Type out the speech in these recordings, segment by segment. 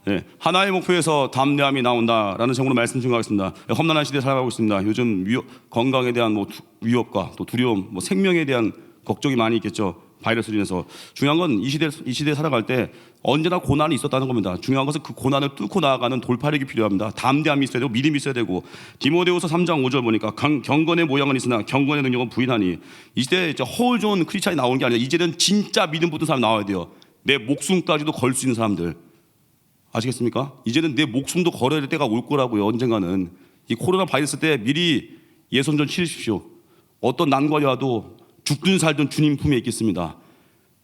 네, 하나의 목표에서 담대함이 나온다라는 제목으로 말씀 증거하겠습니다. 험난한 시대에 살아가고 있습니다. 요즘 건강에 대한 위협과 또 두려움, 생명에 대한 걱정이 많이 있겠죠. 바이러스로 인해서. 중요한 건 이 시대에 살아갈 때 언제나 고난이 있었다는 겁니다. 중요한 것은 그 고난을 뚫고 나아가는 돌파력이 필요합니다. 담대함이 있어야 되고 믿음이 있어야 되고. 디모데후서 3장 5절 보니까 경건의 모양은 있으나 경건의 능력은 부인하니. 이 시대에 허울 좋은 크리스찬이 나오는 게 아니라 이제는 진짜 믿음 붙은 사람 나와야 돼요. 내 목숨까지도 걸 수 있는 사람들. 아시겠습니까? 이제는 내 목숨도 걸어야 될 때가 올 거라고요. 언젠가는. 이 코로나 바이러스 때 미리 예선전 치르십시오. 어떤 난관이 와도 죽든 살든 주님 품에 있겠습니다.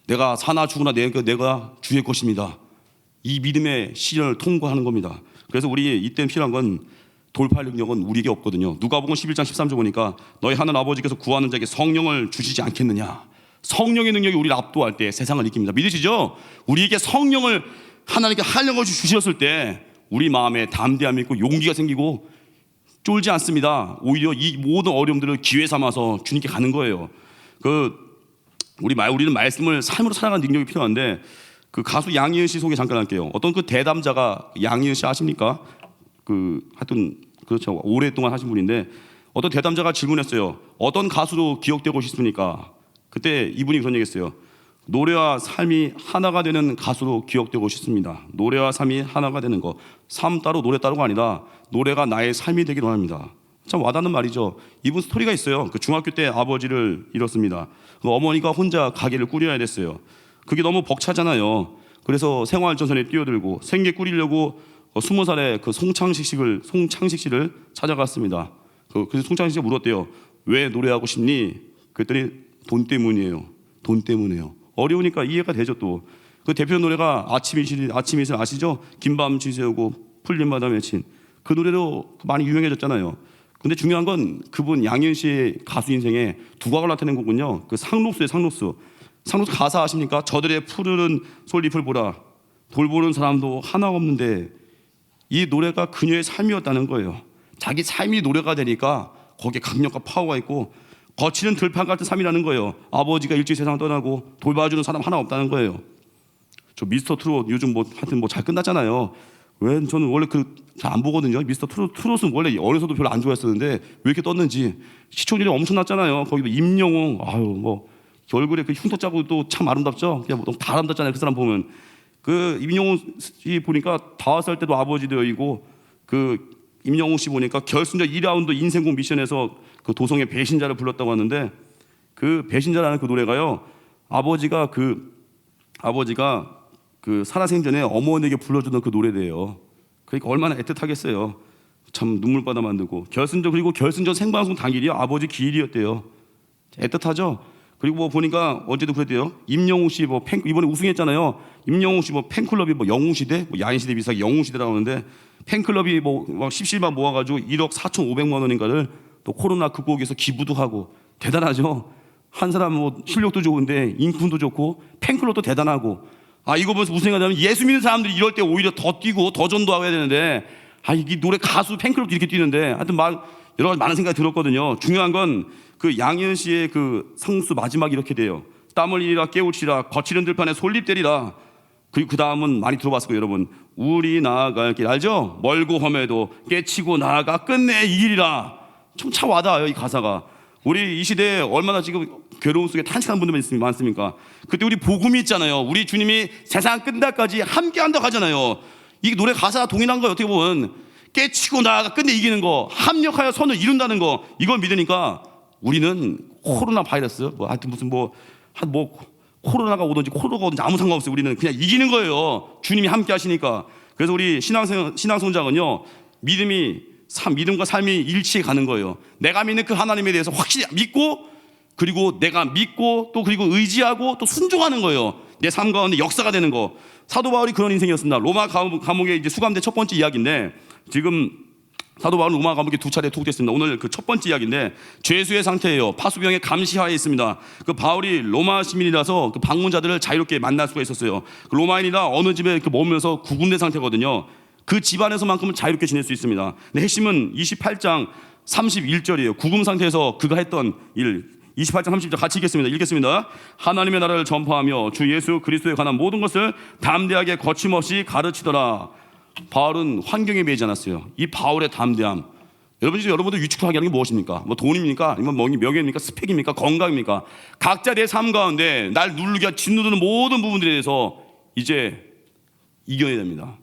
내가 사나 죽으나 내가 주의 것입니다. 이 믿음의 시련을 통과하는 겁니다. 그래서 우리 이때 필요한 건 돌파할 능력은 우리에게 없거든요. 누가복음 11장 13절 보니까 너희 하늘 아버지께서 구하는 자에게 성령을 주시지 않겠느냐. 성령의 능력이 우리를 압도할 때 세상을 이깁니다. 믿으시죠? 우리에게 성령을 하나님께 활력을 주셨을 때 우리 마음에 담대함이 있고 용기가 생기고 쫄지 않습니다. 오히려 이 모든 어려움들을 기회 삼아서 주님께 가는 거예요. 우리는 말씀을 삶으로 살아가는 능력이 필요한데, 그 가수 양희은 씨 소개 잠깐 할게요. 어떤 그 대담자가, 양희은 씨 아십니까? 하여튼 그렇죠. 오랫동안 하신 분인데, 어떤 대담자가 질문했어요. 어떤 가수로 기억되고 싶습니까? 그때 이분이 그런 얘기했어요. 노래와 삶이 하나가 되는 가수로 기억되고 싶습니다. 노래와 삶이 하나가 되는 거. 삶 따로 노래 따로가 아니라 노래가 나의 삶이 되기를 원합니다. 참 와닿는 말이죠. 이분 스토리가 있어요. 그 중학교 때 아버지를 잃었습니다. 그 어머니가 혼자 가게를 꾸려야 됐어요. 그게 너무 벅차잖아요. 그래서 생활전선에 뛰어들고 생계 꾸리려고 20살에 그 송창식 씨를 찾아갔습니다. 그래서 송창식 씨가 물었대요. 왜 노래하고 싶니? 그랬더니 돈 때문이에요. 돈 때문에요. 어려우니까 이해가 되죠. 또 그 대표 노래가 아침이슬 아시죠? 긴밤 지새우고 풀림마다 맺힌 그 노래로 많이 유명해졌잖아요. 근데 중요한 건 그분 양희은 씨의 가수 인생에 두각을 나타낸 거군요. 그 상록수예요. 상록수 가사 아십니까? 저들의 푸르른 솔잎을 보라. 돌보는 사람도 하나 없는데. 이 노래가 그녀의 삶이었다는 거예요. 자기 삶이 노래가 되니까 거기에 강력한 파워가 있고 거칠은 들판 같은 삶이라는 거예요. 아버지가 일찍 세상 떠나고 돌봐주는 사람 하나 없다는 거예요. 저 미스터 트롯 요즘 하여튼 잘 끝났잖아요. 왜 저는 원래 잘 안 보거든요. 미스터 트롯은 원래 어려서도 별로 안 좋아했었는데 왜 이렇게 떴는지 시청률이 엄청났잖아요. 거기도 임영웅, 얼굴에 그 흉터 짜고 또 참 아름답죠. 그냥 너무 다 아름답잖아요. 그 사람 보면. 그 임영웅 씨 보니까 5살 때도 아버지 되어있고, 그 임영웅 씨 보니까 결승전 2라운드 인생곡 미션에서 그 도성의 배신자를 불렀다고 하는데, 그 배신자라는 그 노래가요, 아버지가 그 살아생전에 어머니에게 불러주던 그 노래래요. 그러니까 얼마나 애틋하겠어요. 참 눈물바다 만들고. 그리고 결승전 생방송 당일이 아버지 기일이었대요. 애틋하죠. 그리고 보니까 어제도 그랬대요. 임영웅 씨 이번에 우승했잖아요. 임영웅 씨 팬클럽이 영웅시대, 야인시대 비슷하게 영웅시대라고 하는데, 팬클럽이 막 17만 모아가지고 1억 4,500만 원인가를 또 코로나 극복해서 기부도 하고. 대단하죠. 한 사람 실력도 좋은데 인품도 좋고 팬클럽도 대단하고. 이거 보면서 무슨 생각이 나면, 예수 믿는 사람들이 이럴 때 오히려 더 뛰고 더 전도하고 해야 되는데, 이 노래 가수 팬클럽도 이렇게 뛰는데, 하여튼 여러 가지 많은 생각이 들었거든요. 중요한 건 그 양희은 씨의 그 상수 마지막이 이렇게 돼요. 땀 흘리라 깨우치라 거칠은 들판에 솔잎 때리라. 그리고 그 다음은 많이 들어봤을 거예요, 여러분. 우리 나아갈 길 알죠? 멀고 험해도 깨치고 나아가 끝내 이기리라. 참 와닿아요, 이 가사가. 우리 이 시대에 얼마나 지금 괴로움 속에 탄식하는 분들 많습니까? 그때 우리 복음이 있잖아요. 우리 주님이 세상 끝날까지 함께 한다고 하잖아요. 이 노래 가사가 동일한 거예요. 어떻게 보면 깨치고 나아가 끝내 이기는 거, 합력하여 선을 이룬다는 거, 이걸 믿으니까 우리는 코로나 바이러스 하여튼 코로나가 오든지 아무 상관없어요. 우리는 그냥 이기는 거예요. 주님이 함께 하시니까. 그래서 우리 신앙성장은요, 믿음과 삶이 일치해 가는 거예요. 내가 믿는 그 하나님에 대해서 확실히 믿고, 그리고 내가 믿고 또 그리고 의지하고 또 순종하는 거예요. 내 삶 가운데 역사가 되는 거. 사도 바울이 그런 인생이었습니다. 로마 감옥에 이제 수감된 첫 번째 이야기인데, 지금 사도 바울은 로마 감옥에 2차례 투옥됐습니다. 오늘 그 첫 번째 이야기인데, 죄수의 상태예요. 파수병의 감시하에 있습니다. 그 바울이 로마 시민이라서 그 방문자들을 자유롭게 만날 수가 있었어요. 그 로마인이나 어느 집에 머물면서 구금된 상태거든요. 그 집안에서만큼은 자유롭게 지낼 수 있습니다. 근데 핵심은 28장 31절이에요. 구금 상태에서 그가 했던 일. 28장 30절 같이 읽겠습니다. 하나님의 나라를 전파하며 주 예수 그리스도에 관한 모든 것을 담대하게 거침없이 가르치더라. 바울은 환경에 매이지 않았어요. 이 바울의 담대함, 여러분들 유축하게 하는 게 무엇입니까? 뭐 돈입니까? 아니면 명예입니까? 스펙입니까? 건강입니까? 각자 내 삶 가운데 날 누르게 짓누르는 모든 부분들에 대해서 이제 이겨야 됩니다.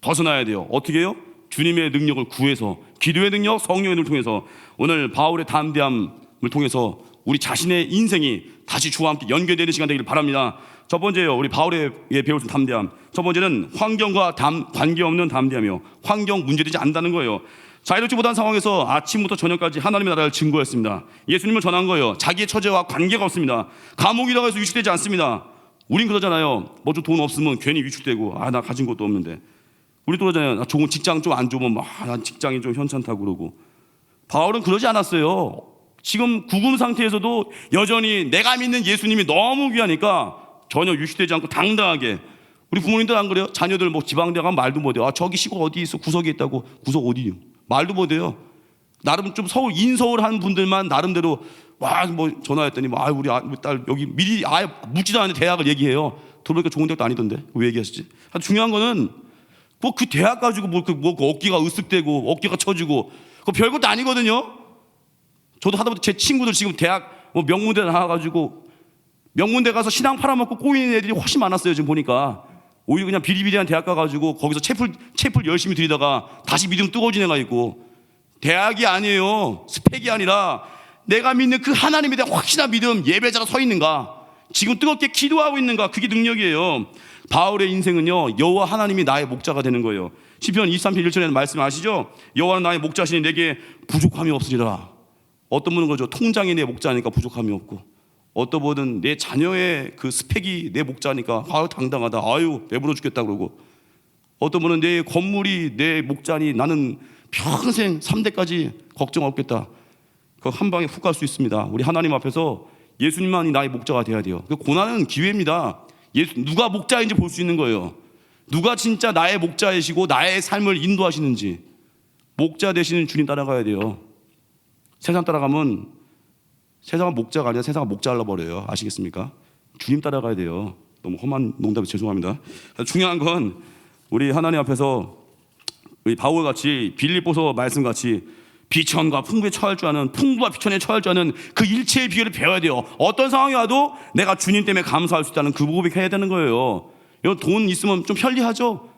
벗어나야 돼요. 어떻게 해요? 주님의 능력을 구해서, 기도의 능력, 성령의 능력을 통해서, 오늘 바울의 담대함을 통해서 우리 자신의 인생이 다시 주와 함께 연결되는 시간 되기를 바랍니다. 첫 번째요, 우리 바울의 배울 수 있는 담대함. 첫 번째는 환경과 관계없는 담대함이요. 환경 문제되지 않는다는 거예요. 자유롭지 못한 상황에서 아침부터 저녁까지 하나님의 나라를 증거했습니다. 예수님을 전한 거예요. 자기의 처제와 관계가 없습니다. 감옥이라고 해서 위축되지 않습니다. 우린 그러잖아요. 뭐 좀 돈 없으면 괜히 위축되고, 나 가진 것도 없는데. 우리 또 그러잖아요. 나 좋은 직장 좀 안 좋으면 난 직장이 좀 현찮다고 그러고. 바울은 그러지 않았어요. 지금 구금 상태에서도 여전히 내가 믿는 예수님이 너무 귀하니까 전혀 위축되지 않고 당당하게. 우리 부모님들 안 그래요? 자녀들 뭐 지방대 가면 말도 못해요. 저기 시골 어디 있어? 구석에 있다고. 구석 어디요? 말도 못해요. 나름 좀 인서울한 분들만 나름대로 뭐 전화했더니 우리 딸 여기 미리 아예 묻지도 않는데 대학을 얘기해요. 들어보니까 좋은 대학도 아니던데 왜 얘기하시지? 중요한 거는 뭐 그 대학 가지고 뭐 어깨가 으쓱대고 어깨가 처지고 그거 별것도 아니거든요. 저도 하다못해 제 친구들 지금 대학 뭐 명문대 나와가지고 명문대 가서 신앙 팔아먹고 꼬이는 애들이 훨씬 많았어요. 지금 보니까 오히려 그냥 비리비리한 대학 가가지고 거기서 채플 열심히 들이다가 다시 믿음 뜨거워진 애가 있고. 대학이 아니에요. 스펙이 아니라 내가 믿는 그 하나님에 대한 확실한 믿음, 예배자로 서 있는가, 지금 뜨겁게 기도하고 있는가, 그게 능력이에요. 바울의 인생은요, 여호와 하나님이 나의 목자가 되는 거예요. 시편 23편 1절에는 말씀 아시죠? 여호와는 나의 목자시니 내게 부족함이 없으리라. 어떤 분은 그러죠. 통장이 내 목자니까 부족함이 없고, 어떤 분은 내 자녀의 그 스펙이 내 목자니까 당당하다, 배부러 죽겠다 그러고, 어떤 분은 내 건물이 내 목자니 나는 평생 3대까지 걱정 없겠다. 그 한 방에 훅 갈 수 있습니다. 우리 하나님 앞에서 예수님만이 나의 목자가 돼야 돼요. 그 고난은 기회입니다. 누가 목자인지 볼 수 있는 거예요. 누가 진짜 나의 목자이시고 나의 삶을 인도하시는지. 목자 되시는 주님 따라가야 돼요. 세상 따라가면 세상은 목자가 아니라 세상은 목자 잘라버려요. 아시겠습니까? 주님 따라가야 돼요. 너무 험한 농담이 죄송합니다. 중요한 건 우리 하나님 앞에서 우리 바울같이 빌립보서 말씀같이 비천과 풍부에 처할 줄 아는, 풍부와 비천에 처할 줄 아는 그 일체의 비결을 배워야 돼요. 어떤 상황이 와도 내가 주님 때문에 감사할 수 있다는 그 고백해야 되는 거예요. 여러분 돈 있으면 좀 편리하죠?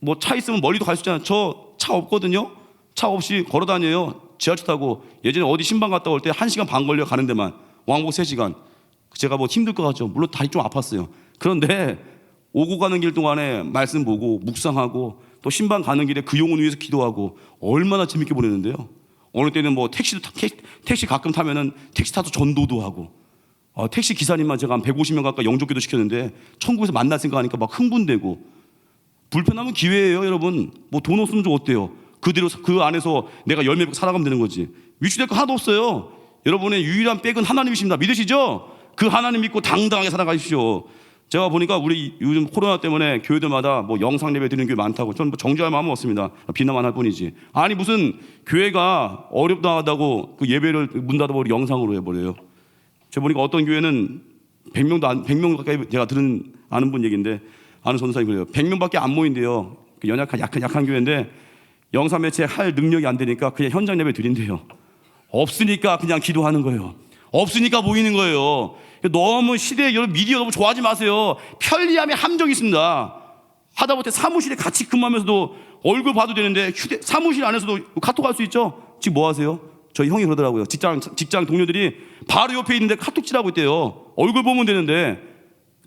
뭐 차 있으면 멀리도 갈 수 있잖아요. 저 차 없거든요. 차 없이 걸어 다녀요. 지하철 타고. 예전에 어디 신방 갔다 올 때 1시간 반 걸려 가는 데만 왕복 3시간. 제가 뭐 힘들 것 같죠. 물론 다리 좀 아팠어요. 그런데 오고 가는 길 동안에 말씀 보고 묵상하고 또 신방 가는 길에 그 영혼 위해서 기도하고 얼마나 재밌게 보냈는데요. 어느 때는 뭐 택시 가끔 타면은 택시 타서 전도도 하고, 택시 기사님만 제가 한 150명 가까이 영접기도 시켰는데 천국에서 만날 생각하니까 막 흥분되고. 불편하면 기회예요, 여러분. 뭐 돈 없으면 좀 어때요? 그대로 그 안에서 내가 열매 맺고 살아가면 되는 거지. 위축될 거 하나도 없어요. 여러분의 유일한 백은 하나님이십니다. 믿으시죠? 그 하나님 믿고 당당하게 살아가십시오. 제가 보니까 우리 요즘 코로나 때문에 교회들마다 뭐 영상 예배 드리는 교회 많다고. 저는 뭐 정죄할 마음은 없습니다. 비난만 할 뿐이지. 아니 무슨 교회가 어렵다고 그 예배를 문 닫아버리고 영상으로 해버려요. 제가 보니까 어떤 교회는 100명 가까이, 제가 아는 분 얘기인데, 아는 전도사님 그래요. 100명밖에 안 모인대요. 그 약한 교회인데 영상 매체 할 능력이 안 되니까 그냥 현장 예배 드린대요. 없으니까 그냥 기도하는 거예요. 없으니까 모이는 거예요. 너무 시대에 여러분 미디어 너무 좋아하지 마세요. 편리함에 함정이 있습니다. 하다못해 사무실에 같이 근무하면서도 얼굴 봐도 되는데 사무실 안에서도 카톡 할 수 있죠. 지금 뭐 하세요? 저희 형이 그러더라고요. 직장 동료들이 바로 옆에 있는데 카톡질하고 있대요. 얼굴 보면 되는데.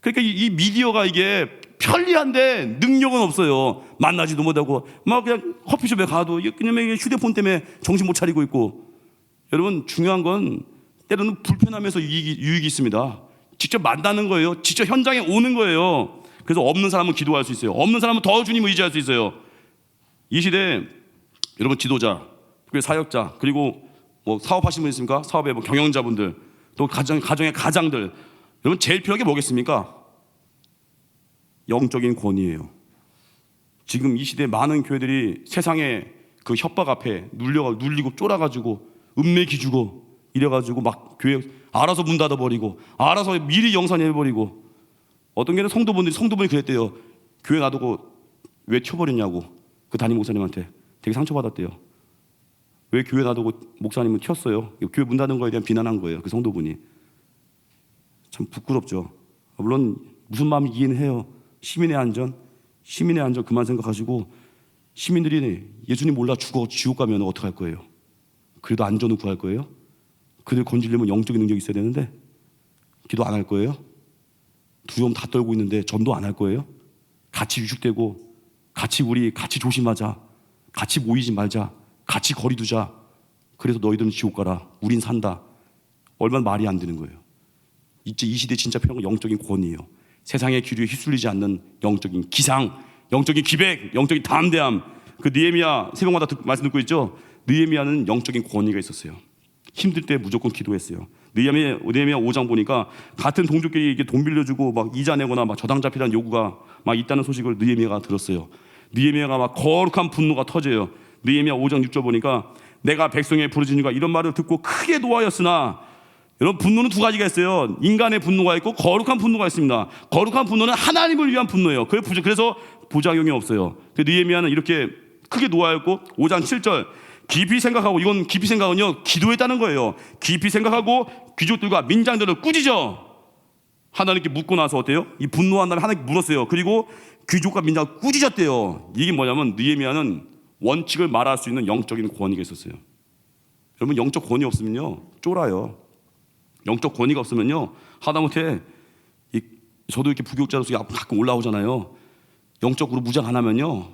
그러니까 이 미디어가 이게 편리한데 능력은 없어요. 만나지도 못하고 막 그냥 커피숍에 가도 그냥 휴대폰 때문에 정신 못 차리고 있고. 여러분 중요한 건 때로는 불편하면서 유익이 있습니다. 직접 만나는 거예요. 직접 현장에 오는 거예요. 그래서 없는 사람은 기도할 수 있어요. 없는 사람은 더 주님을 의지할 수 있어요. 이 시대에 여러분 지도자, 그리고 사역자, 그리고 뭐 사업하시는 분 있습니까? 사업의 뭐 경영자분들, 또 가정의 가장들, 여러분 제일 필요한 게 뭐겠습니까? 영적인 권위예요. 지금 이 시대에 많은 교회들이 세상의 그 협박 앞에 눌리고 쫄아가지고 음메기 주고 이래가지고 막 교회 알아서 문 닫아버리고 알아서 미리 영상해버리고. 어떤 교회는 성도분이 그랬대요. 교회 놔두고 왜 튀어버렸냐고 그 담임 목사님한테 되게 상처받았대요. 왜 교회 놔두고 목사님은 튀었어요? 교회 문 닫은 거에 대한 비난한 거예요. 그 성도분이. 참 부끄럽죠. 물론 무슨 마음이 이해는 해요. 시민의 안전 그만 생각하시고, 시민들이 예수님 몰라 죽어 지옥 가면 어떡할 거예요? 그래도 안전을 구할 거예요? 그들 건지려면 영적인 능력이 있어야 되는데 기도 안 할 거예요? 두려움 다 떨고 있는데 전도 안 할 거예요? 같이 위축되고 우리 같이 조심하자, 같이 모이지 말자, 같이 거리 두자, 그래서 너희들은 지옥 가라, 우린 산다. 얼마나 말이 안 되는 거예요. 이제 이 시대 진짜 필요한 건 영적인 권위예요. 세상의 기류에 휩쓸리지 않는 영적인 기상, 영적인 기백, 영적인 담대함. 그 느헤미야 새벽마다 말씀 듣고 있죠. 느헤미야는 영적인 권위가 있었어요. 힘들 때 무조건 기도했어요. 느헤미야 5장 보니까 같은 동족끼리 이게 돈 빌려주고 막 이자 내거나 막 저당 잡히라는 요구가 막 있다는 소식을 느헤미야가 들었어요. 느헤미야가 막 거룩한 분노가 터져요. 느헤미야 5장 6절 보니까 내가 백성의 부르짖음과 이런 말을 듣고 크게 노하였으나, 여러분 분노는 두 가지가 있어요. 인간의 분노가 있고 거룩한 분노가 있습니다. 거룩한 분노는 하나님을 위한 분노예요. 그래서 부작용이 없어요. 느헤미야는 이렇게 크게 노하였고 5장 7절 깊이 생각하고, 이건 깊이 생각은요 기도했다는 거예요. 깊이 생각하고 귀족들과 민장들을 꾸짖어. 하나님께 묻고 나서 어때요? 이 분노한 다음에 하나님께 물었어요. 그리고 귀족과 민장을 꾸짖었대요. 이게 뭐냐면 느헤미야는 원칙을 말할 수 있는 영적인 권위가 있었어요. 여러분 영적 권위 없으면요 쫄아요. 영적 권위가 없으면요 하다못해 저도 이렇게 부교육자로서 가끔 올라오잖아요. 영적으로 무장 안 하면요,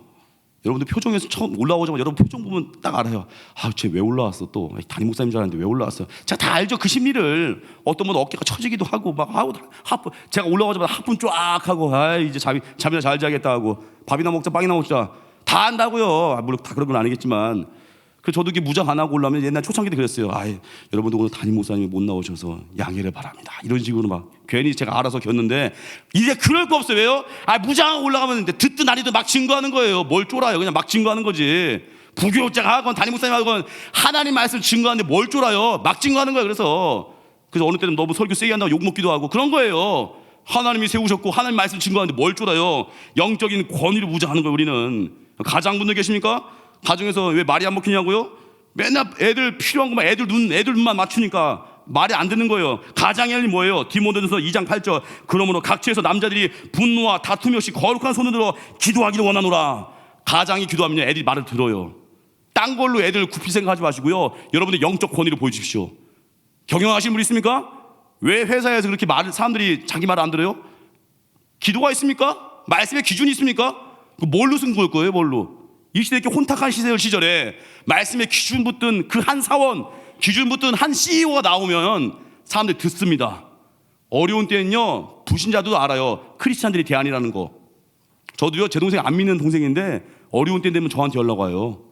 여러분들 표정에서 처음 올라오자마자 여러분 표정 보면 딱 알아요. 아, 쟤 왜 올라왔어? 또 담임 목사님 줄 알았는데 왜 올라왔어요? 제가 다 알죠. 그 심리를. 어떤 분은 어깨가 처지기도 하고 막 하고 하품, 제가 올라오자마자 하품 쫙 하고, 아 이제 잠이나 잘 자겠다 하고, 밥이나 먹자 빵이나 먹자 다 안다고요. 물론 다 그런 건 아니겠지만, 그 저도 이렇게 무장 안 하고 올라오면 옛날 초창기 때 그랬어요. 아, 여러분들 오늘 담임 목사님이 못 나오셔서 양해를 바랍니다. 이런 식으로 막 괜히 제가 알아서 겼는데, 이제 그럴 거 없어요. 왜요? 아, 무장하고 올라가면 듣든 아니든 막 증거하는 거예요. 뭘 쫄아요? 그냥 막 증거하는 거지. 부교육자가 하건 담임 목사님 하건 하나님 말씀 증거하는데 뭘 쫄아요? 막 증거하는 거예요. 그래서 어느 때는 너무 설교 세게 한다고 욕 먹기도 하고 그런 거예요. 하나님이 세우셨고 하나님 말씀 증거하는데 뭘 쫄아요? 영적인 권위를 무장하는 거예요. 우리는. 가장분들 계십니까? 가정에서 왜 말이 안 먹히냐고요? 맨날 애들 필요한 것만 애들 눈만 맞추니까 말이 안 되는 거예요. 가장의 할 일이 뭐예요? 디모데전서 2장 8절 그러므로 각처에서 남자들이 분노와 다툼이 없이 거룩한 손을 들어 기도하기를 원하노라. 가장이 기도하면 애들이 말을 들어요. 딴 걸로 애들 굽히 생각하지 마시고요, 여러분들 영적 권위를 보여주십시오. 경영하시는 분 있습니까? 왜 회사에서 그렇게 사람들이 자기 말을 안 들어요? 기도가 있습니까? 말씀의 기준이 있습니까? 뭘로 승부할 거예요? 뭘로? 이 시대 이렇게 혼탁한 시절에 말씀의 기준 붙든 그 한 사원, 기준 붙든 한 CEO가 나오면 사람들이 듣습니다. 어려운 때는요 불신자도 알아요. 크리스찬들이 대안이라는 거. 저도요 제 동생 안 믿는 동생인데 어려운 때 되면 저한테 연락 와요.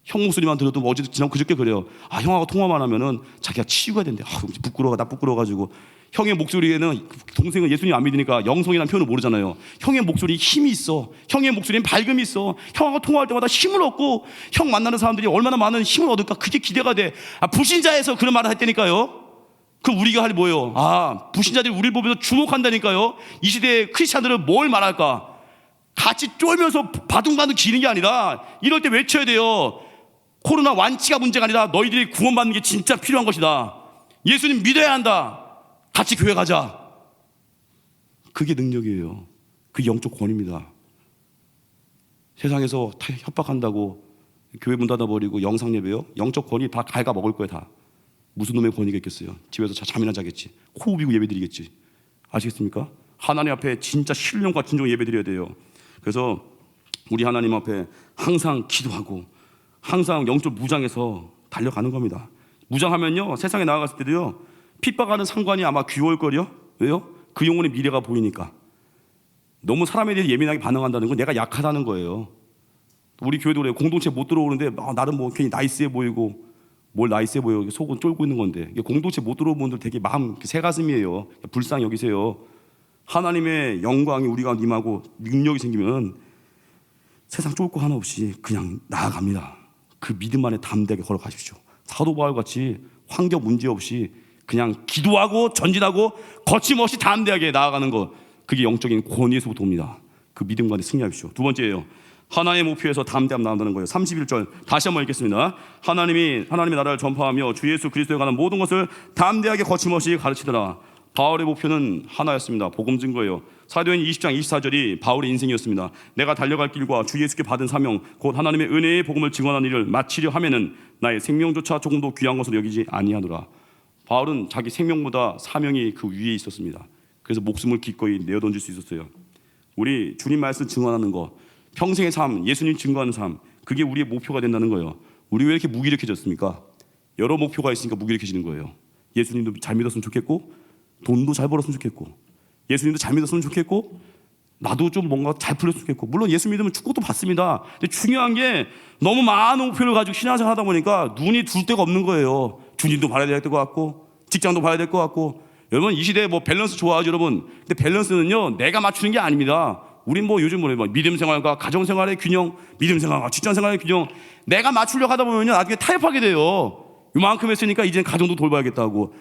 형 목소리만 들어도 어제도 지난 그저께 그래요. 아, 형하고 통화만 하면은 자기가 치유가 된대. 아, 나 부끄러워가지고. 형의 목소리에는, 동생은 예수님 안 믿으니까 영성이라는 표현을 모르잖아요. 형의 목소리에 힘이 있어. 형의 목소리엔 밝음이 있어. 형하고 통화할 때마다 힘을 얻고, 형 만나는 사람들이 얼마나 많은 힘을 얻을까, 그게 기대가 돼. 아, 불신자에서 그런 말을 했다니까요. 그럼 우리가 할 뭐예요? 아, 불신자들이 우리를 보면서 주목한다니까요. 이 시대의 크리스찬들은 뭘 말할까? 같이 쫄면서 바둥바둥 기는 게 아니라 이럴 때 외쳐야 돼요. 코로나 완치가 문제가 아니라 너희들이 구원받는 게 진짜 필요한 것이다. 예수님 믿어야 한다. 같이 교회 가자. 그게 능력이에요. 그게 영적 권위입니다. 세상에서 다 협박한다고 교회 문 닫아버리고 영상 예배요? 영적 권위 다 갉아먹을 거예요. 다. 무슨 놈의 권위가 있겠어요? 집에서 잠이나 자겠지. 호흡이고 예배드리겠지. 아시겠습니까? 하나님 앞에 진짜 신령과 진정 예배드려야 돼요. 그래서 우리 하나님 앞에 항상 기도하고 항상 영적 무장해서 달려가는 겁니다. 무장하면요 세상에 나아갔을 때도요 핍박하는 상관이 아마 귀여울 거요. 왜요? 그 영혼의 미래가 보이니까. 너무 사람에 대해 예민하게 반응한다는 건 내가 약하다는 거예요. 우리 교회도 그래요. 공동체 못 들어오는데 나름 뭐 괜히 나이스해 보이고, 뭘 나이스해 보여, 속은 쫄고 있는 건데. 공동체 못 들어온 분들 되게 마음 새가슴이에요. 불쌍히 여기세요. 하나님의 영광이 우리가 임하고 능력이 생기면 세상 쫄고 하나 없이 그냥 나아갑니다. 그 믿음 안에 담대하게 걸어가십시오. 사도 바울같이 환경 문제 없이 그냥 기도하고 전진하고 거침없이 담대하게 나아가는 것, 그게 영적인 권위에서부터 옵니다. 그 믿음 가운데 승리하십시오. 두 번째예요. 하나의 목표에서 담대함 나온다는 거예요. 31절 다시 한번 읽겠습니다. 하나님의 나라를 전파하며 주 예수 그리스도에 관한 모든 것을 담대하게 거침없이 가르치더라. 바울의 목표는 하나였습니다. 복음 증거예요. 사도행 20장 24절이 바울의 인생이었습니다. 내가 달려갈 길과 주 예수께 받은 사명 곧 하나님의 은혜의 복음을 증언하는 일을 마치려 하면은 나의 생명조차 조금도 귀한 것으로 여기지 아니하노라. 바울은 자기 생명보다 사명이 그 위에 있었습니다. 그래서 목숨을 기꺼이 내어던질 수 있었어요. 우리 주님 말씀 증언하는 거, 평생의 삶, 예수님 증거하는 삶, 그게 우리의 목표가 된다는 거예요. 우리 왜 이렇게 무기력해졌습니까? 여러 목표가 있으니까 무기력해지는 거예요. 예수님도 잘 믿었으면 좋겠고, 돈도 잘 벌었으면 좋겠고, 예수님도 잘 믿었으면 좋겠고, 나도 좀 뭔가 잘 풀렸으면 좋겠고. 물론 예수 믿으면 축복도 받습니다. 근데 중요한 게 너무 많은 목표를 가지고 신앙생활 하다 보니까 눈이 둘 데가 없는 거예요. 주님도 봐야 될 것 같고, 직장도 봐야 될 것 같고. 여러분 이 시대에 뭐 밸런스 좋아하죠 여러분. 근데 밸런스는요 내가 맞추는 게 아닙니다. 우린 뭐 요즘 뭐 믿음 생활과 가정 생활의 균형, 믿음 생활과 직장 생활의 균형, 내가 맞추려고 하다 보면요 나중에 타협하게 돼요. 이만큼 했으니까 이제 가정도 돌봐야겠다고.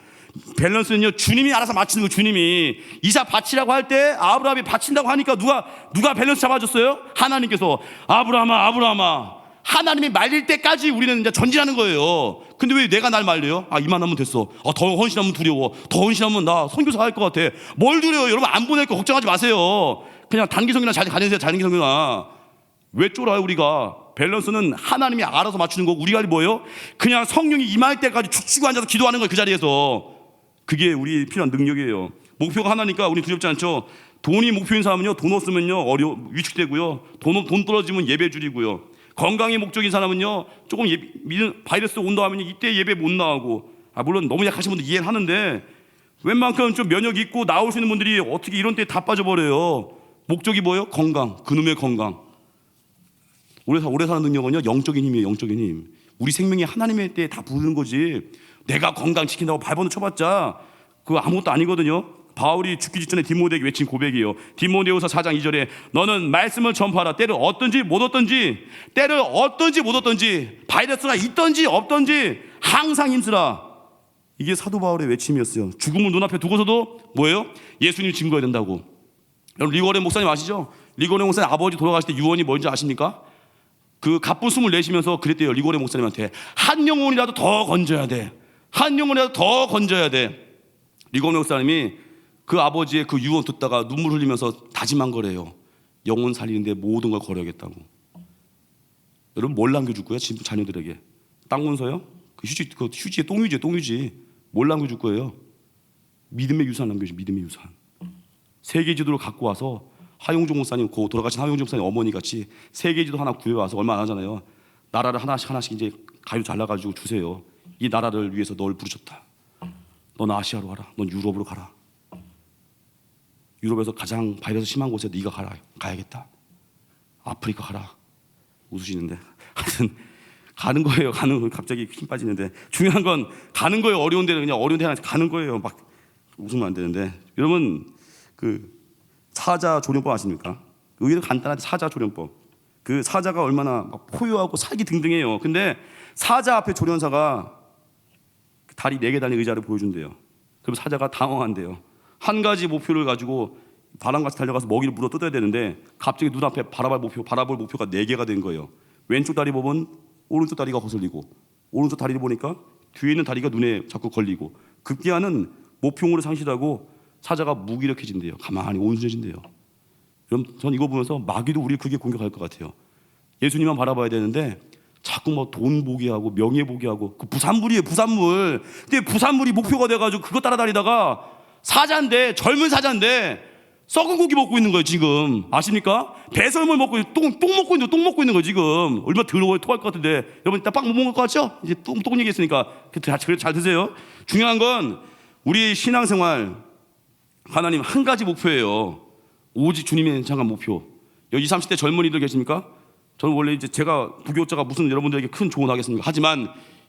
밸런스는요 주님이 알아서 맞추는 거. 주님이 이삭 바치라고 할 때 아브라함이 바친다고 하니까 누가 밸런스 잡아줬어요? 하나님께서. 아브라함아 하나님이 말릴 때까지 우리는 이제 전진하는 거예요. 근데 왜 내가 날 말려요? 이만하면 됐어. 더 헌신하면 두려워. 더 헌신하면 나 선교사 할 것 같아. 뭘 두려워요? 여러분 안 보낼 거 걱정하지 마세요. 그냥 단기성이나 잘 가내세요. 단기성이나. 왜 쫄아요 우리가? 밸런스는 하나님이 알아서 맞추는 거고 우리가 뭐예요? 그냥 성령이 임할 때까지 죽치고 앉아서 기도하는 거예요. 그 자리에서. 그게 우리 필요한 능력이에요. 목표가 하나니까 우리 두렵지 않죠? 돈이 목표인 사람은요 돈 없으면요 위축되고요. 돈 떨어지면 예배 줄이고요. 건강이 목적인 사람은요 조금 바이러스 온다하면 이때 예배 못 나가고. 물론 너무 약하신 분들 이해는 하는데 웬만큼 좀 면역 있고 나오시는 분들이 어떻게 이런 때 다 빠져버려요. 목적이 뭐예요? 건강, 그놈의 건강. 오래 사는 능력은요 영적인 힘이에요. 영적인 힘. 우리 생명이 하나님의 때에 다 부르는 거지. 내가 건강 지킨다고 발버둥 쳐봤자 그거 아무것도 아니거든요. 바울이 죽기 직전에 디모데에게 외친 고백이에요. 디모데후서 4장 2절에 너는 말씀을 전파하라. 때를 얻든지 못 얻든지 바이러스가 있든지 없든지 항상 힘쓰라. 이게 사도 바울의 외침이었어요. 죽음을 눈앞에 두고서도 뭐예요? 예수님 증거해야 된다고. 여러분 리고레 목사님 아시죠? 리고레 목사님 아버지 돌아가실 때 유언이 뭔지 아십니까? 그 갑분 숨을 내쉬면서 그랬대요. 리고레 목사님한테 한 영혼이라도 더 건져야 돼. 한 영혼이라도 더 건져야 돼. 리고레 목사님이 그 아버지의 그 유언 듣다가 눈물 흘리면서 다짐한 거래요. 영혼 살리는데 모든 걸 걸어야겠다고. 여러분 뭘 남겨줄 거예요? 지금 자녀들에게 땅 문서요? 그 휴지에 똥유지 뭘 남겨줄 거예요? 믿음의 유산 남겨줘. 믿음의 유산. 세계 지도를 갖고 와서 하용종 목사님, 돌아가신 하용종 목사님 어머니 같이 세계 지도 하나 구해와서 얼마 안 하잖아요. 나라를 하나씩 이제 가위로 잘라가지고 주세요. 이 나라를 위해서 널 부르셨다. 넌 아시아로 가라. 넌 유럽으로 가라. 유럽에서 가장 바이러스 심한 곳에 네가 가야겠다. 아프리카 가라. 웃으시는데 하여튼 가는 거예요. 갑자기 힘 빠지는데 중요한 건 가는 거예요. 어려운 데는 그냥 어려운 데 하나 가는 거예요. 막 웃으면 안 되는데 여러분 그 사자 조련법 아십니까? 의외로 간단한 사자 조련법. 그 사자가 얼마나 막 포효하고 살기 등등해요. 근데 사자 앞에 조련사가 다리 4개 달린 의자를 보여준대요. 그럼 사자가 당황한대요. 한 가지 목표를 가지고 바람같이 달려가서 먹이를 물어 뜯어야 되는데 갑자기 눈앞에 바라볼 목표가 4개가 된 거예요. 왼쪽 다리 보면 오른쪽 다리가 거슬리고 오른쪽 다리를 보니까 뒤에 있는 다리가 눈에 자꾸 걸리고 급기야는 목표물을 상실하고 사자가 무기력해진대요. 가만히 온순해진대요. 여러분 전 이거 보면서 마귀도 우리를 그게 공격할 것 같아요. 예수님만 바라봐야 되는데 자꾸 뭐 돈 보기하고 명예 보기하고 그 부산물이에요. 부산물. 근데 부산물이 목표가 돼가지고 그거 따라다니다가 사자인데 젊은 사자인데 썩은 고기 먹고 있는 거예요 지금. 아십니까? 배설물 먹고 똥 먹고 있는 거예요 지금. 얼마나 더러워요. 토할 것 같은데. 여러분 이따 빵 못 먹을 것 같죠? 이제 똥 얘기했으니까 잘 드세요. 중요한 건 우리 신앙생활 하나님 한 가지 목표예요. 오직 주님의 향한 목표. 여기 20, 30대 젊은이들 계십니까? 저는 원래 이제 제가 부교자가 무슨 여러분들에게 큰 조언하겠습니까? 하지만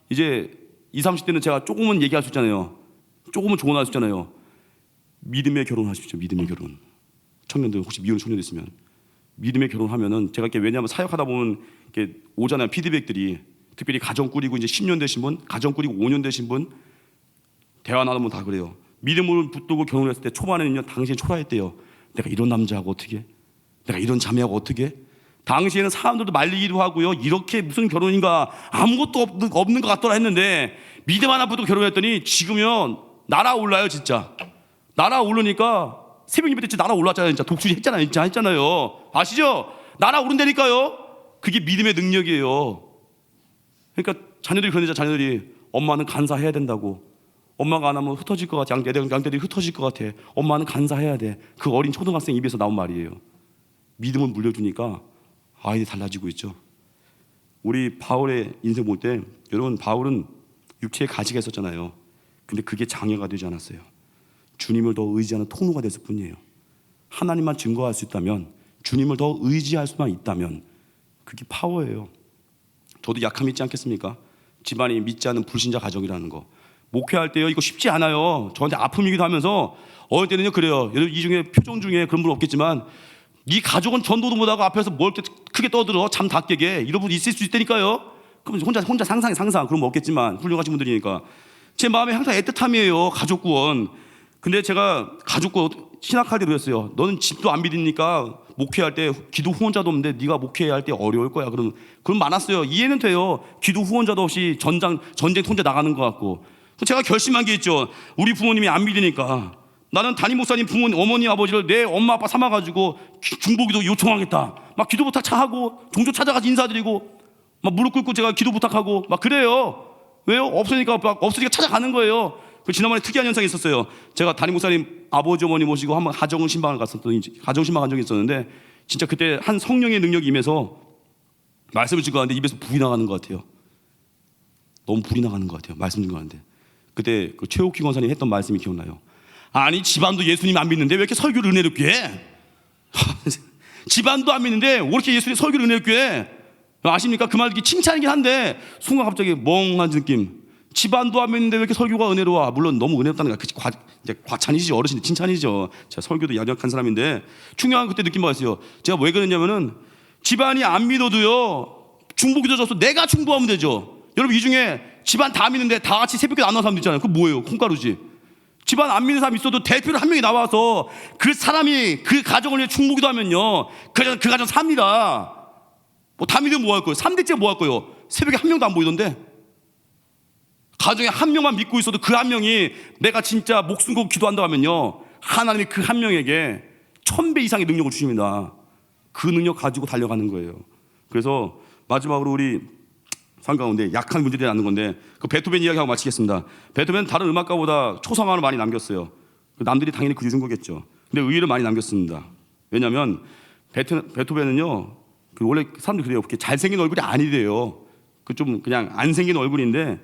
이제 20, 30대는 제가 조금은 얘기할 수 있잖아요. 조금은 조언할 수 있잖아요. 믿음의 결혼하십시오. 믿음의 결혼. 청년들 혹시 미혼 청년 있으면 믿음의 결혼하면은 제가 이렇게 왜냐하면 사역하다 보면 이렇게 오잖아요. 피드백들이. 특별히 가정 꾸리고 이제 10년 되신 분, 가정 꾸리고 5년 되신 분 대화 나누면 다 그래요. 믿음을 붙들고 결혼했을 때 초반에는요 당신이 초라했대요. 내가 이런 남자하고 어떻게? 내가 이런 자매하고 어떻게? 당시에는 사람들도 말리기도 하고요. 이렇게 무슨 결혼인가 아무것도 없는 것 같더라 했는데 믿음 하나 붙고 결혼했더니 지금은 날아올라요 진짜. 날아오르니까 새벽 예배 때 진짜 날아올랐잖아요. 진짜 독수리 했잖아요. 진짜 했잖아요. 아시죠? 날아오른다니까요. 그게 믿음의 능력이에요. 그러니까 자녀들이 그러자 자녀들이 엄마는 간사해야 된다고. 엄마가 안 하면 흩어질 것 같아. 양떼들이 흩어질 것 같아. 엄마는 간사해야 돼. 그 어린 초등학생 입에서 나온 말이에요. 믿음을 물려주니까 아이들이 달라지고 있죠. 우리 바울의 인생 볼 때 여러분 바울은 육체의 가시가 있었잖아요. 근데 그게 장애가 되지 않았어요. 주님을 더 의지하는 통로가 됐을 뿐이에요. 하나님만 증거할 수 있다면, 주님을 더 의지할 수만 있다면 그게 파워예요. 저도 약함 있지 않겠습니까? 집안이 믿지 않는 불신자 가정이라는 거. 목회할 때요 이거 쉽지 않아요. 저한테 아픔이기도 하면서 어느 때는요 그래요. 여러분 이 중에 표정 중에 그런 분 없겠지만 네 가족은 전도도 못하고 앞에서 뭘 이렇게 크게 떠들어 잠 다 깨게 이런 분 있을 수 있다니까요. 그럼 혼자 상상 그런 거 없겠지만 훌륭하신 분들이니까 제 마음에 항상 애틋함이에요. 가족 구원. 근데 제가 가족 구원 신학할 때 그랬어요. 너는 집도 안 믿으니까 목회할 때 기도 후원자도 없는데 네가 목회할 때 어려울 거야. 그럼 많았어요. 이해는 돼요. 기도 후원자도 없이 전쟁 혼자 나가는 것 같고. 제가 결심한 게 있죠. 우리 부모님이 안 믿으니까 나는 담임 목사님 부모님 어머니 아버지를 내 엄마 아빠 삼아가지고 중보기도 요청하겠다. 막 기도 부탁하고 종교 찾아가서 인사드리고 막 무릎 꿇고 제가 기도 부탁하고 막 그래요. 왜요? 없으니까 찾아가는 거예요. 지난번에 특이한 현상이 있었어요. 제가 담임 목사님 아버지 어머니 모시고 한번 가정신방을 갔었더니 가정신방 간 적이 있었는데 진짜 그때 한 성령의 능력이 임해서 말씀을 듣고 가는데 입에서 불이 나가는 것 같아요. 너무 불이 나가는 것 같아요. 말씀 듣고 가는데 그때 그 최옥희 권사님이 했던 말씀이 기억나요. 아니 집안도 예수님 안 믿는데 왜 이렇게 설교를 은혜롭게 해? 집안도 안 믿는데 왜 이렇게 예수님 설교를 은혜롭게 해? 아십니까? 그 말이 칭찬이긴 한데 순간 갑자기 멍한 느낌. 집안도 안 믿는데 왜 이렇게 설교가 은혜로워? 물론 너무 은혜롭다는 거 이제 과찬이죠. 어르신들 칭찬이죠. 제가 설교도 연약한 사람인데 중요한 그때 느낀 바가 있어요. 제가 왜 그랬냐면은 집안이 안 믿어도요 중보기도 져서 내가 중보하면 되죠. 여러분 이 중에 집안 다 믿는데 다 같이 새벽에 안 나온 사람도 있잖아요. 그거 뭐예요? 콩가루지. 집안 안 믿는 사람 있어도 대표로 한 명이 나와서 그 사람이 그 가정을 위해 중보기도 하면요 그 가정 삽니다. 뭐 다 믿으면 뭐 할 거예요? 3대째 뭐 할 거예요? 새벽에 한 명도 안 보이던데 가정에 한 명만 믿고 있어도 그 한 명이 내가 진짜 목숨 걸고 기도한다고 하면요 하나님이 그 한 명에게 1000배 이상의 능력을 주십니다. 그 능력 가지고 달려가는 거예요. 그래서 마지막으로 우리 삶 가운데 약한 문제들이 남는 건데 그 베토벤 이야기하고 마치겠습니다. 베토벤은 다른 음악가보다 초상화를 많이 남겼어요. 남들이 당연히 그려준 거겠죠. 근데 의외로 많이 남겼습니다. 왜냐하면 베토벤은요 그 원래 사람들이 그래요. 그렇게 잘생긴 얼굴이 아니래요. 그 좀 그냥 안 생긴 얼굴인데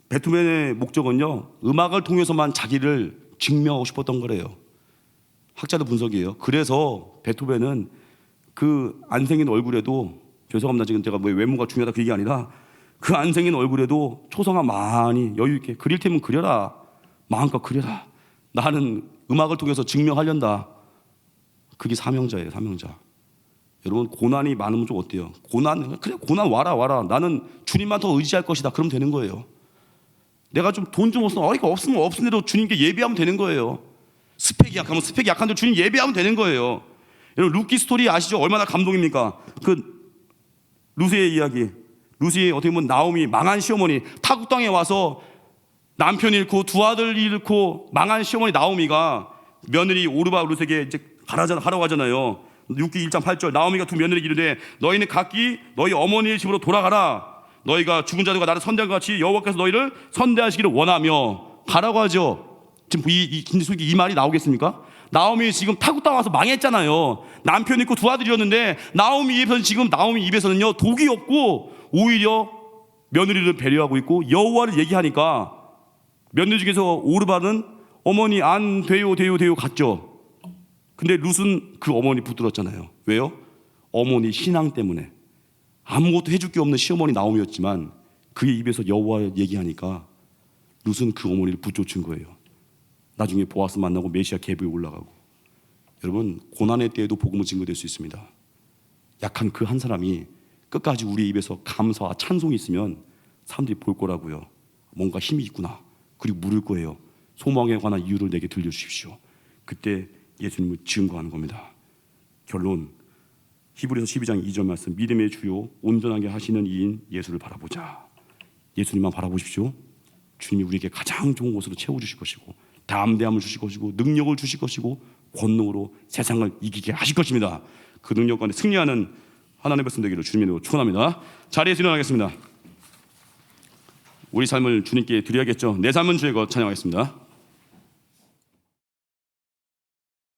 베토벤의 목적은요 음악을 통해서만 자기를 증명하고 싶었던 거래요. 학자들 분석이에요. 그래서 베토벤은 그 안 생긴 얼굴에도 죄송합니다. 지금 제가 뭐 외모가 중요하다 그 얘기 아니라 그 안 생긴 얼굴에도 초상화 많이 여유 있게 그릴 테면 그려라. 마음껏 그려라. 나는 음악을 통해서 증명하련다. 그게 사명자예요. 사명자. 여러분 고난이 많으면 좀 어때요? 그래 고난 와라. 나는 주님만 더 의지할 것이다. 그러면 되는 거예요. 내가 좀 돈 좀 없으면 어이가 없으면 없은 대로 주님께 예배하면 되는 거예요. 스펙이 약하면 스펙이 약한 대로 주님 예배하면 되는 거예요. 여러분 루키 스토리 아시죠? 얼마나 감동입니까? 그 루시의 이야기. 루시 어떻게 보면 나오미 망한 시어머니 타국 땅에 와서 남편 잃고 두 아들 잃고 망한 시어머니 나오미가 며느리 오르바 루세에게 이제 하라고 하잖아요. 6기 1장 8절 나오미가 두 며느리에게 이르되 너희는 각기 너희 어머니의 집으로 돌아가라. 너희가 죽은 자들과 나를 선대한 것 같이 여호와께서 너희를 선대하시기를 원하며 가라고 하죠. 지금 이 말이 나오겠습니까? 나오미 지금 타국 땅 와서 망했잖아요. 남편 있고 두 아들이었는데 나오미 입에서는요 독이 없고 오히려 며느리를 배려하고 있고 여호와를 얘기하니까 며느리 중에서 오르바는 어머니 안 돼요 갔죠. 근데 룻은 그 어머니 붙들었잖아요. 왜요? 어머니 신앙 때문에. 아무것도 해줄 게 없는 시어머니 나오미였지만 그의 입에서 여호와 얘기하니까 룻은 그 어머니를 붙쫓은 거예요. 나중에 보아스 만나고 메시아 계보에 올라가고. 여러분 고난의 때에도 복음은 증거될 수 있습니다. 약한 그 한 사람이 끝까지 우리 입에서 감사와 찬송이 있으면 사람들이 볼 거라고요. 뭔가 힘이 있구나. 그리고 물을 거예요. 소망에 관한 이유를 내게 들려주십시오. 그때 예수님을 증거하는 겁니다. 결론 히브리서 12장 2절 말씀, 믿음의 주요 온전하게 하시는 이인 예수를 바라보자. 예수님만 바라보십시오. 주님이 우리에게 가장 좋은 것으로 채워주실 것이고, 담대함을 주실 것이고, 능력을 주실 것이고, 권능으로 세상을 이기게 하실 것입니다. 그 능력 가운데 승리하는 하나님의 백성 되기를 주님으로 축원합니다. 자리에서 일어나겠습니다. 우리 삶을 주님께 드려야겠죠. 내 삶은 주의 것 찬양하겠습니다.